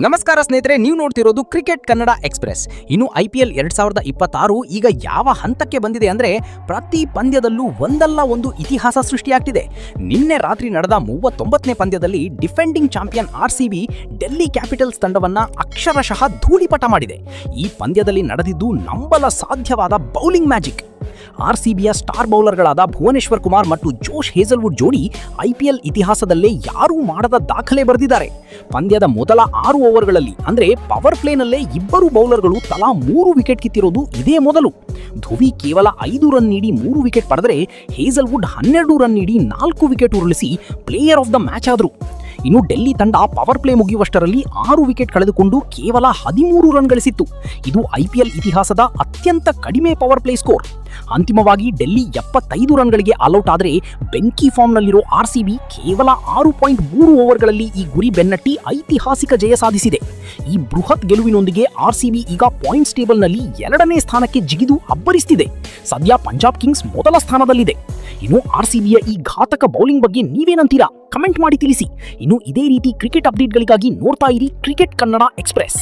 ನಮಸ್ಕಾರ ಸ್ನೇಹಿತರೆ, ನೀವು ನೋಡ್ತಿರೋದು ಕ್ರಿಕೆಟ್ ಕನ್ನಡ ಎಕ್ಸ್‌ಪ್ರೆಸ್. ಇನ್ನು IPL 2026 ಈಗ ಯಾವ ಹಂತಕ್ಕೆ ಬಂದಿದೆ ಅಂದ್ರೆ ಪ್ರತಿ ಪಂದ್ಯದಲ್ಲೂ ಒಂದಲ್ಲ ಒಂದು ಇತಿಹಾಸ ಸೃಷ್ಟಿಯಾಗ್ತಿದೆ. ನಿನ್ನೆ ರಾತ್ರಿ ನಡೆದ 39ನೇ ಪಂದ್ಯದಲ್ಲಿ defending champion RCB Delhi Capitals ತಂಡವನ್ನ ಅಕ್ಷರಶಃ ಧೂಳಿಪಟ ಮಾಡಿದೆ. ಈ ಪಂದ್ಯದಲ್ಲಿ ನಡೆದಿದ್ದು ನಂಬಲ ಸಾಧ್ಯವಾದ ಬೌಲಿಂಗ್ ಮ್ಯಾಜಿಕ್. RCBಯ ಸ್ಟಾರ್ ಬೌಲರ್ಗಳಾದ ಭುವನೇಶ್ವರ್ ಕುಮಾರ್ ಮತ್ತು ಜೋಶ್ ಹೇಜಲ್ವುಡ್ ಜೋಡಿ IPL ಇತಿಹಾಸದಲ್ಲೇ ಯಾರೂ ಮಾಡದ ದಾಖಲೆ ಬರೆದಿದ್ದಾರೆ. ಪಂದ್ಯದ ಮೊದಲ 6 ಓವರ್ಗಳಲ್ಲಿ ಅಂದ್ರೆ ಪವರ್ ಪ್ಲೇನಲ್ಲೇ ಇಬ್ಬರು ಬೌಲರ್ಗಳು ತಲಾ 3 ವಿಕೆಟ್ ಕಿತ್ತಿರೋದು ಇದೇ ಮೊದಲು. ಧುವಿ ಕೇವಲ 5 ರನ್ ನೀಡಿ 3 ವಿಕೆಟ್ ಪಡೆದರೆ ಹೇಜಲ್ವುಡ್ 12 ರನ್ ನೀಡಿ 4 ವಿಕೆಟ್ ಉರುಳಿಸಿ ಪ್ಲೇಯರ್ ಆಫ್ ದ ಮ್ಯಾಚ್ ಆದರು. ಇನ್ನು ಡೆಲ್ಲಿ ತಂಡ ಪವರ್ ಪ್ಲೇ ಮುಗಿಯುವಷ್ಟರಲ್ಲಿ 6 ವಿಕೆಟ್ ಕಳೆದುಕೊಂಡು ಕೇವಲ 13 ರನ್ ಗಳಿಸಿತ್ತು. ಇದು IPL ಇತಿಹಾಸದ ಅತ್ಯಂತ ಕಡಿಮೆ ಪವರ್ ಪ್ಲೇ ಸ್ಕೋರ್. ಅಂತಿಮವಾಗಿ ಡೆಲ್ಲಿ 75 ರನ್ಗಳಿಗೆ ಆಲ್ಔಟ್ ಆದರೆ ಬೆಂಕಿ ಫಾರ್ಮ್ನಲ್ಲಿರೋ RCB ಕೇವಲ 6.3 ಓವರ್ಗಳಲ್ಲಿ ಈ ಗುರಿ ಬೆನ್ನಟ್ಟಿ ಐತಿಹಾಸಿಕ ಜಯ ಸಾಧಿಸಿದೆ. ಈ ಬೃಹತ್ ಗೆಲುವಿನೊಂದಿಗೆ RCB ಈಗ ಪಾಯಿಂಟ್ಸ್ ಟೇಬಲ್ನಲ್ಲಿ 2ನೇ ಸ್ಥಾನಕ್ಕೆ ಜಿಗಿದು ಅಬ್ಬರಿಸುತ್ತಿದೆ. ಸದ್ಯ ಪಂಜಾಬ್ ಕಿಂಗ್ಸ್ ಮೊದಲ ಸ್ಥಾನದಲ್ಲಿದೆ. ಇನ್ನು RCBಯ ಈ ಘಾತಕ ಬೌಲಿಂಗ್ ಬಗ್ಗೆ ನೀವೇನಂತೀರಾ? ಕಮೆಂಟ್ ಮಾಡಿ ತಿಳಿಸಿ. ಇನ್ನು ಇದೇ ರೀತಿ ಕ್ರಿಕೆಟ್ ಅಪ್ಡೇಟ್ಗಳಿಗಾಗಿ ನೋಡ್ತಾ ಇರಿ ಕ್ರಿಕೆಟ್ ಕನ್ನಡ ಎಕ್ಸ್‌ಪ್ರೆಸ್.